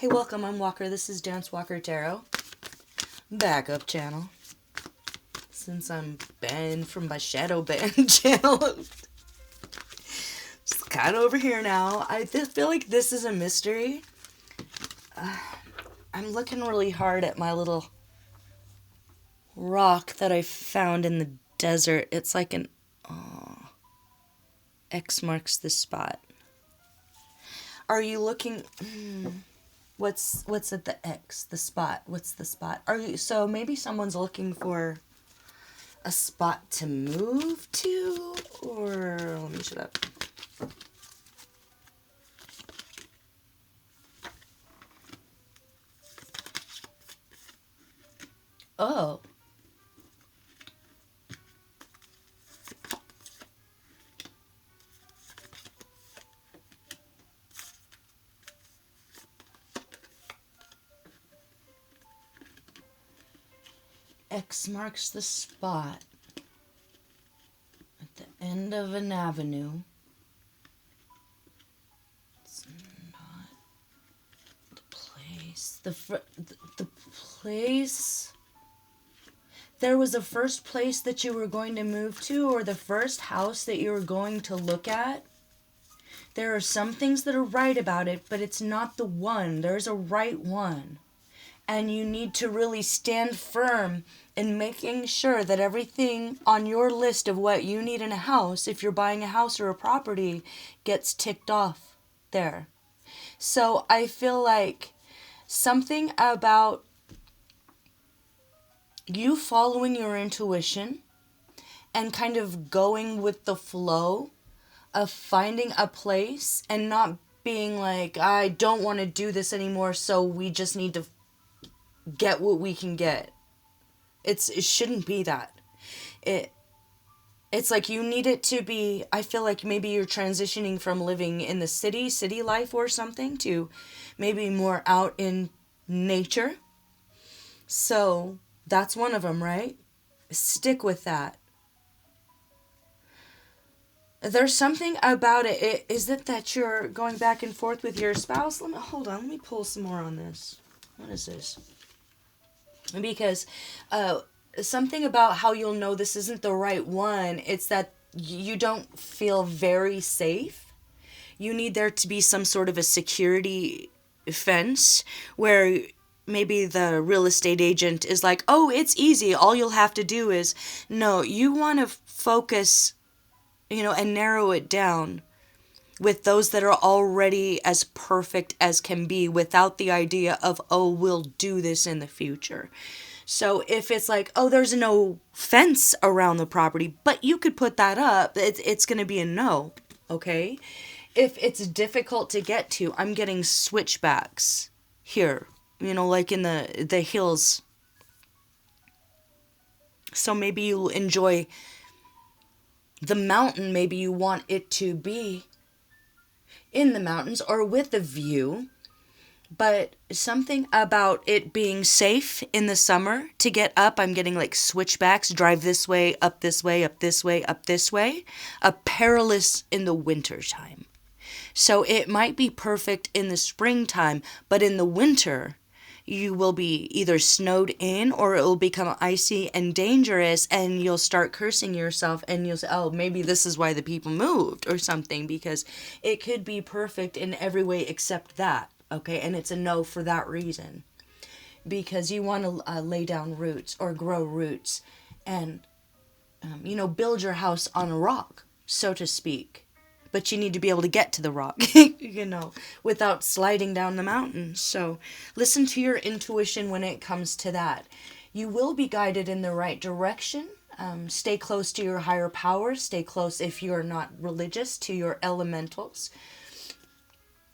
Hey, welcome. I'm Walker. This is Dance Walker Tarot. Backup channel. Since I'm banned from my shadow band channel. Just kind of over here now. I feel like this is a mystery. I'm looking really hard at my little rock that I found in the desert. It's like an X marks the spot. Are you looking? What's at the X? The spot. What's the spot? Are you? So maybe someone's looking for a spot to move to, or let me shut up. Oh. X marks the spot at the end of an avenue. It's not the place. The place. There was a first place that you were going to move to, or the first house that you were going to look at. There are some things that are right about it, but it's not the one. There's a right one. And you need to really stand firm in making sure that everything on your list of what you need in a house, if you're buying a house or a property, gets ticked off there. So I feel like something about you following your intuition and kind of going with the flow of finding a place and not being like, I don't want to do this anymore, so we just need to get what we can get. It shouldn't be that. It's like you need it to be, I feel like maybe you're transitioning from living in the city life or something, to maybe more out in nature. So that's one of them, right? Stick with that. There's something about it. Is it that you're going back and forth with your spouse? Hold on, let me pull some more on this. What is this? Because something about how you'll know this isn't the right one, it's that you don't feel very safe. You need there to be some sort of a security fence where maybe the real estate agent is like, oh, it's easy, all you'll have to do is... No, you want to focus, and narrow it down with those that are already as perfect as can be, without the idea of, oh, we'll do this in the future. So if it's like, oh, there's no fence around the property, but you could put that up, it's going to be a no, okay? If it's difficult to get to, I'm getting switchbacks here, like in the hills. So maybe you enjoy the mountain, maybe you want it to be in the mountains or with a view, but something about it being safe in the summer to get up. I'm getting like switchbacks, drive this way, up this way, up this way, up this way. A perilous in the winter time. So it might be perfect in the springtime, but in the winter, you will be either snowed in or it will become icy and dangerous, and you'll start cursing yourself and you'll say, oh, maybe this is why the people moved or something, because it could be perfect in every way except that, okay? And it's a no for that reason, because you want to lay down roots or grow roots and, build your house on a rock, so to speak. But you need to be able to get to the rock, without sliding down the mountain. So listen to your intuition when it comes to that. You will be guided in the right direction. Stay close to your higher power. Stay close, if you're not religious, to your elementals.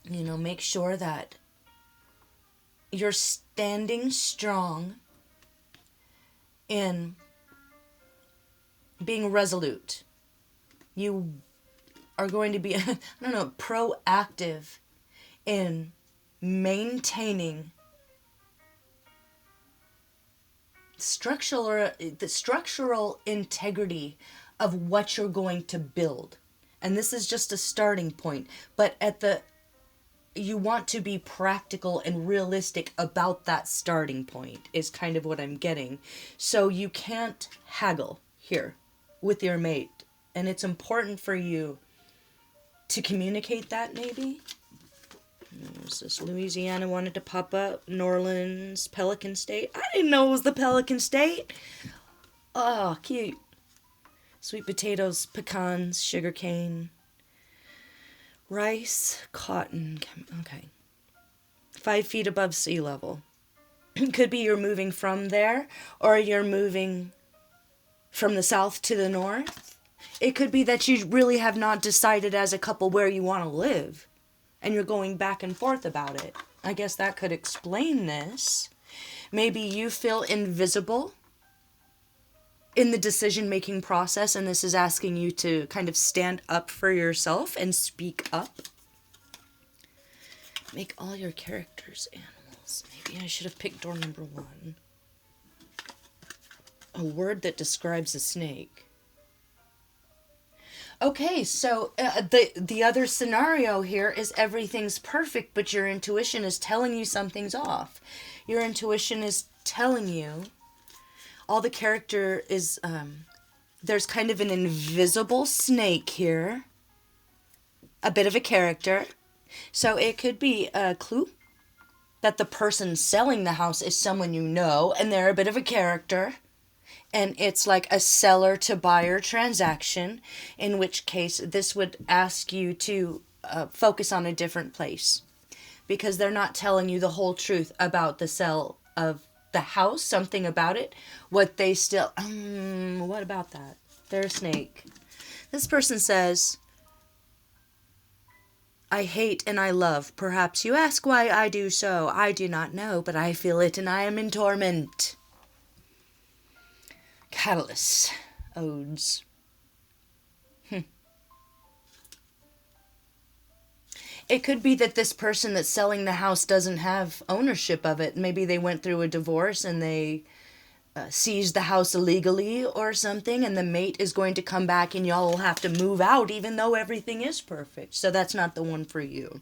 Make sure that you're standing strong in being resolute. You are going to be, proactive in maintaining the structural integrity of what you're going to build. And this is just a starting point. But you want to be practical and realistic about that starting point is kind of what I'm getting. So you can't haggle here with your mate. And it's important for you to communicate that, maybe. There's this Louisiana wanted to pop up. New Orleans, Pelican State. I didn't know it was the Pelican State. Oh, cute. Sweet potatoes, pecans, sugarcane, rice, cotton. Okay. 5 feet above sea level. Could be you're moving from there, or you're moving from the south to the north. It could be that you really have not decided as a couple where you want to live, and you're going back and forth about it. I guess that could explain this. Maybe you feel invisible in the decision-making process, and this is asking you to kind of stand up for yourself and speak up. Make all your characters animals. Maybe I should have picked door number 1. A word that describes a snake. Okay, so the other scenario here is everything's perfect, but your intuition is telling you something's off. Your intuition is telling you all the character is, there's kind of an invisible snake here. A bit of a character. So it could be a clue that the person selling the house is someone you know, and they're a bit of a character. And it's like a seller to buyer transaction, in which case this would ask you to focus on a different place, because they're not telling you the whole truth about the sale of the house, something about it. What they still, what about that? They're a snake. This person says, I hate and I love. Perhaps you ask why I do so. I do not know, but I feel it and I am in torment. Catalyst. Odes. It could be that this person that's selling the house doesn't have ownership of it. Maybe they went through a divorce and they seized the house illegally or something, and the mate is going to come back and y'all will have to move out even though everything is perfect. So that's not the one for you.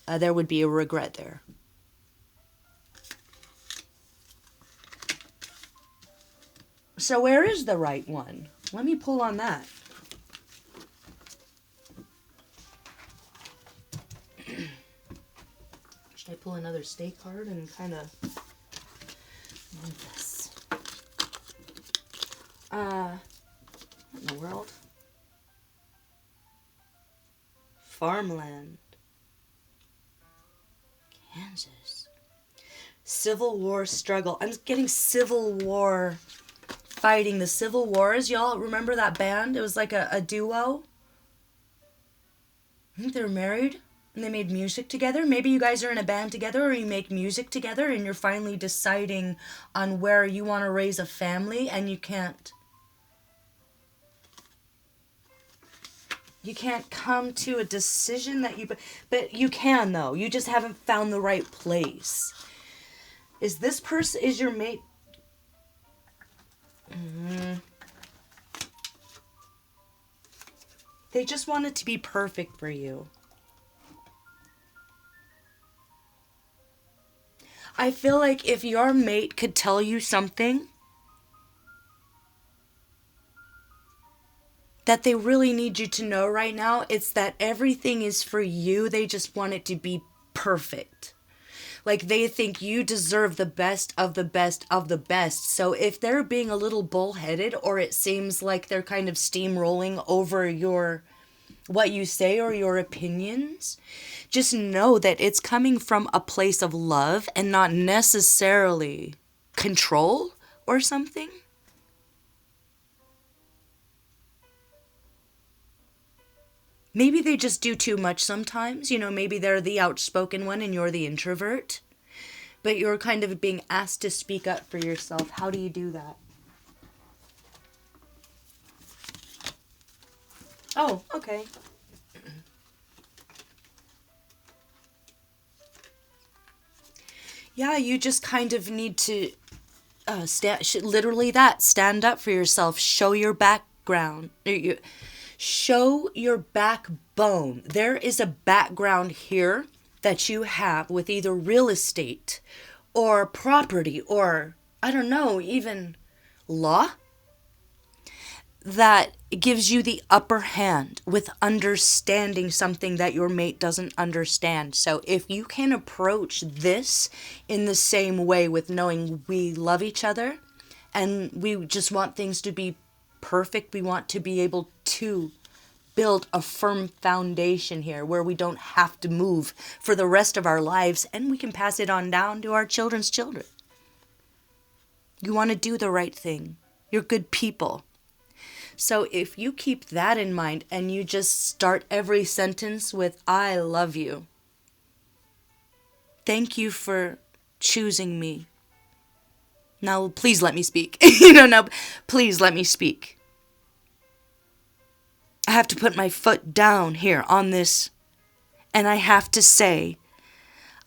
There would be a regret there. So where is the right one? Let me pull on that. Should I pull another stay card and kind of move this? What in the world? Farmland. Kansas. Civil War struggle. I'm getting Civil War fighting. The Civil Wars. Y'all remember that band? It was like a duo. I think they were married and they made music together. Maybe you guys are in a band together, or you make music together and you're finally deciding on where you want to raise a family, and you can't come to a decision that but you can, though. You just haven't found the right place. Is this person, is your mate? They just want it to be perfect for you. I feel like if your mate could tell you something that they really need you to know right now, it's that everything is for you. They just want it to be perfect. Like, they think you deserve the best of the best of the best. So if they're being a little bullheaded, or it seems like they're kind of steamrolling over what you say or your opinions, just know that it's coming from a place of love and not necessarily control or something. Maybe they just do too much sometimes. You know, maybe they're the outspoken one and you're the introvert. But you're kind of being asked to speak up for yourself. How do you do that? Oh, okay. Yeah, you just kind of need to stand up for yourself. Show your background. Show your backbone. There is a background here that you have with either real estate or property or, I don't know, even law, that gives you the upper hand with understanding something that your mate doesn't understand. So if you can approach this in the same way, with knowing we love each other and we just want things to be perfect, we want to be able to build a firm foundation here where we don't have to move for the rest of our lives, and we can pass it on down to our children's children. You want to do the right thing. You're good people. So if you keep that in mind and you just start every sentence with, I love you. Thank you for choosing me. Now, please let me speak. Now, please let me speak. I have to put my foot down here on this, and I have to say,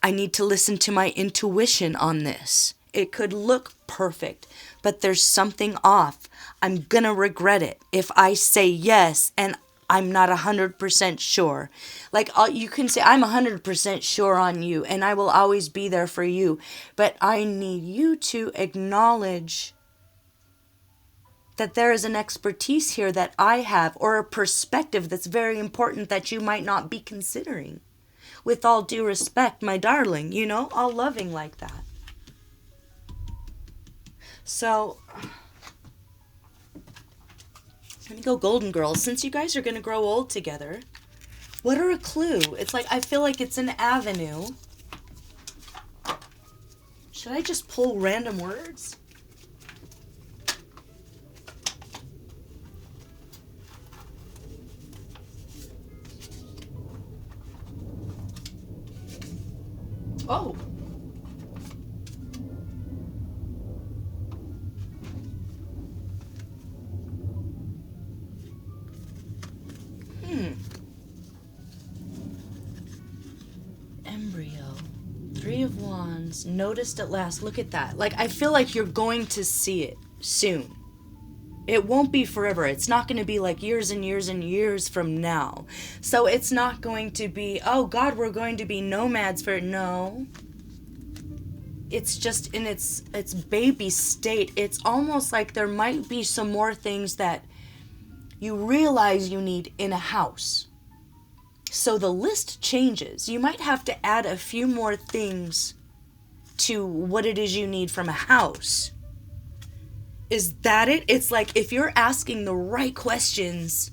I need to listen to my intuition on this. It could look perfect, but there's something off. I'm gonna regret it if I say yes and I'm not 100% sure. Like, you can say, I'm 100% sure on you and I will always be there for you. But I need you to acknowledge that there is an expertise here that I have, or a perspective that's very important that you might not be considering. With all due respect, my darling, all loving like that. So, let me go Golden Girls. Since you guys are going to grow old together, what are a clue? It's like, I feel like it's an avenue. Should I just pull random words? Oh. Embryo. 3 of Wands. Noticed at last. Look at that. Like, I feel like you're going to see it soon. It won't be forever. It's not going to be like years and years and years from now. So it's not going to be, oh God, we're going to be nomads for, no. It's just in its baby state. It's almost like there might be some more things that you realize you need in a house. So the list changes. You might have to add a few more things to what it is you need from a house. Is that it? It's like, if you're asking the right questions,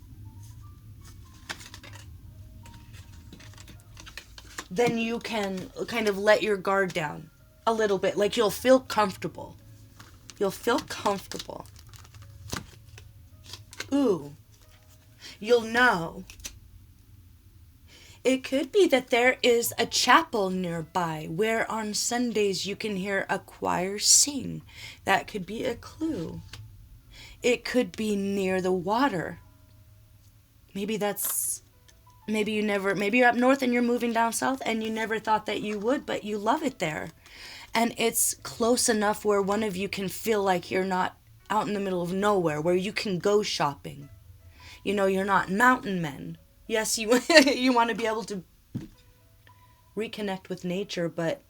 then you can kind of let your guard down a little bit. Like, you'll feel comfortable. You'll feel comfortable. Ooh. You'll know. It could be that there is a chapel nearby where on Sundays you can hear a choir sing. That could be a clue. It could be near the water. Maybe you're up north and you're moving down south and you never thought that you would, but you love it there. And it's close enough where one of you can feel like you're not out in the middle of nowhere, where you can go shopping. You're not mountain men. Yes, you want to be able to reconnect with nature, but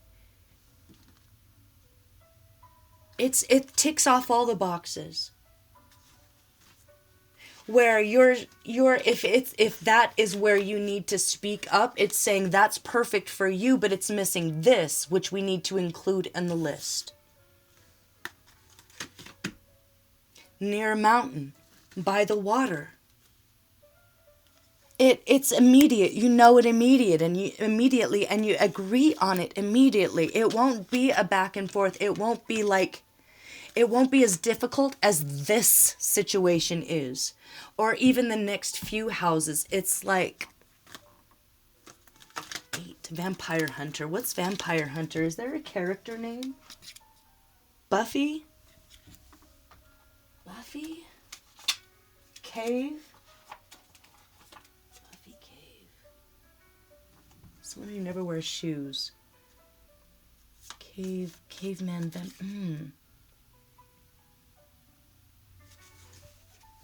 it ticks off all the boxes. Where if that is where you need to speak up, it's saying that's perfect for you, but it's missing this, which we need to include in the list. Near a mountain, by the water. It's immediate. You know it immediately, and you agree on it immediately. It won't be a back and forth. It won't be as difficult as this situation is, or even the next few houses. It's like 8. Vampire Hunter. What's Vampire Hunter? Is there a character name? Buffy? Cave? Someone who never wears shoes. Caveman.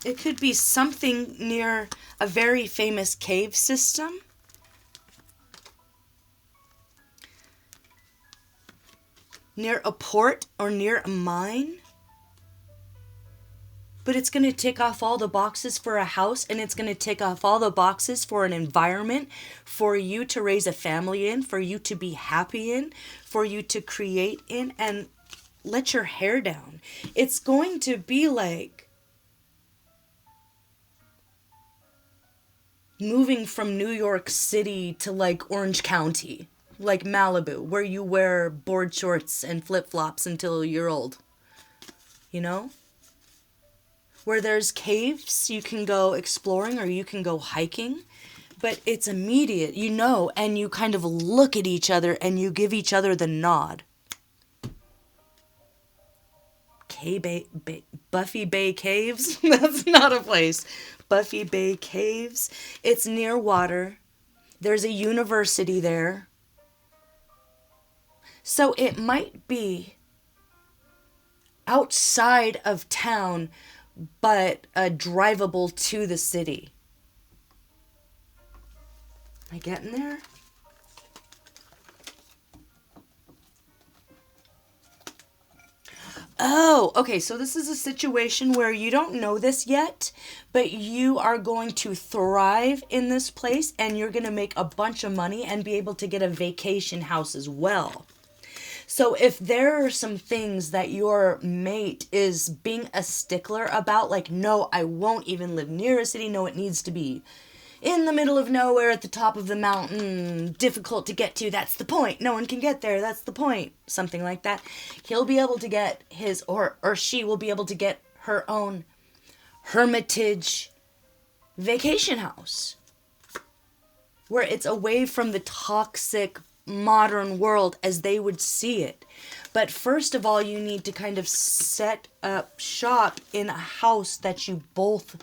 It could be something near a very famous cave system. Near a port or near a mine. But it's going to tick off all the boxes for a house, and it's going to tick off all the boxes for an environment for you to raise a family in, for you to be happy in, for you to create in, and let your hair down. It's going to be like moving from New York City to like Orange County, like Malibu, where you wear board shorts and flip-flops until you're old. You know? Where there's caves, you can go exploring or you can go hiking, but it's immediate, you know, and you kind of look at each other and you give each other the nod. Buffy Bay Caves? That's not a place. Buffy Bay Caves. It's near water. There's a university there. So it might be outside of town, but drivable to the city. Am I getting there? Oh, okay, so this is a situation where you don't know this yet, but you are going to thrive in this place and you're going to make a bunch of money and be able to get a vacation house as well. So if there are some things that your mate is being a stickler about, like, no, I won't even live near a city, no, it needs to be in the middle of nowhere at the top of the mountain, difficult to get to, that's the point, no one can get there, that's the point, something like that, he'll be able to get his, or she will be able to get her own hermitage vacation house, where it's away from the toxic modern world as they would see it. But first of all, you need to kind of set up shop in a house that you both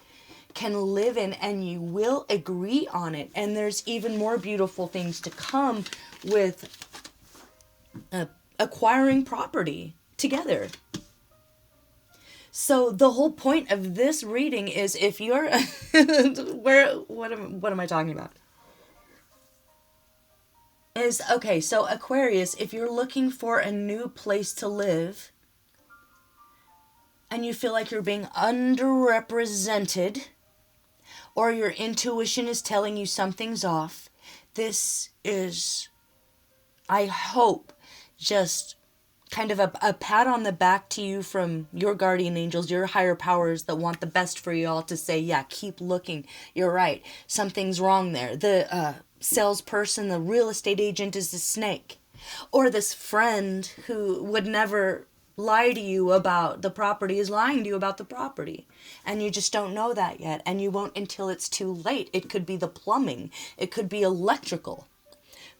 can live in and you will agree on it. And there's even more beautiful things to come with acquiring property together. So the whole point of this reading is, if you're what am I talking about? Is, okay, so Aquarius, if you're looking for a new place to live and you feel like you're being underrepresented or your intuition is telling you something's off, this is, I hope, just kind of a pat on the back to you from your guardian angels, your higher powers that want the best for you all, to say, yeah, keep looking. You're right. Something's wrong there. The salesperson, the real estate agent is a snake. Or this friend who would never lie to you about the property is lying to you about the property. And you just don't know that yet. And you won't until it's too late. It could be the plumbing. It could be electrical.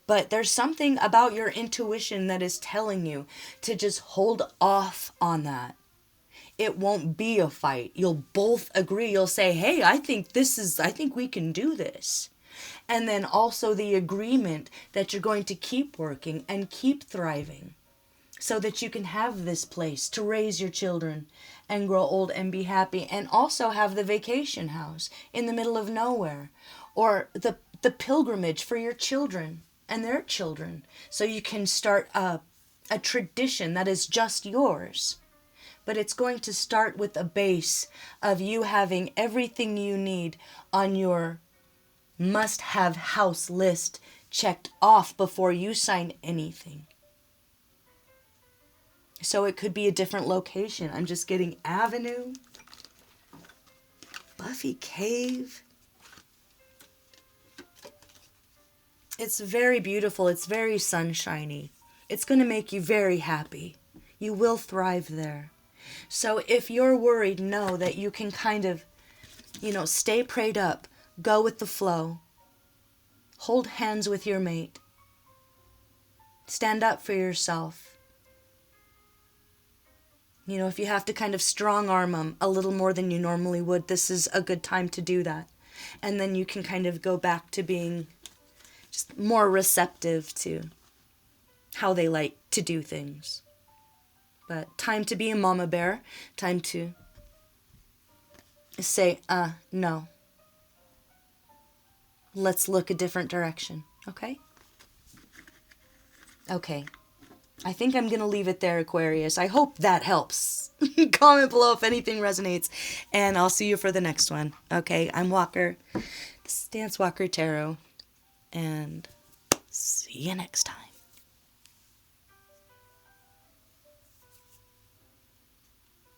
But there's something about your intuition that is telling you to just hold off on that. It won't be a fight. You'll both agree. You'll say, hey, I think we can do this. And then also the agreement that you're going to keep working and keep thriving so that you can have this place to raise your children and grow old and be happy, and also have the vacation house in the middle of nowhere, or the pilgrimage for your children and their children, so you can start a tradition that is just yours. But it's going to start with a base of you having everything you need on your must-have house list checked off before you sign anything. So it could be a different location. I'm just getting avenue, Buffy Cave. It's very beautiful. It's very sunshiny. It's going to make you very happy. You will thrive there. So if you're worried, know that you can kind of, stay prayed up. Go with the flow. Hold hands with your mate. Stand up for yourself. If you have to kind of strong arm them a little more than you normally would, this is a good time to do that. And then you can kind of go back to being just more receptive to how they like to do things. But time to be a mama bear. Time to say, no. Let's look a different direction, okay? Okay. I think I'm going to leave it there, Aquarius. I hope that helps. Comment below if anything resonates, and I'll see you for the next one. Okay, I'm Walker. This is Dance Walker Tarot, and see you next time.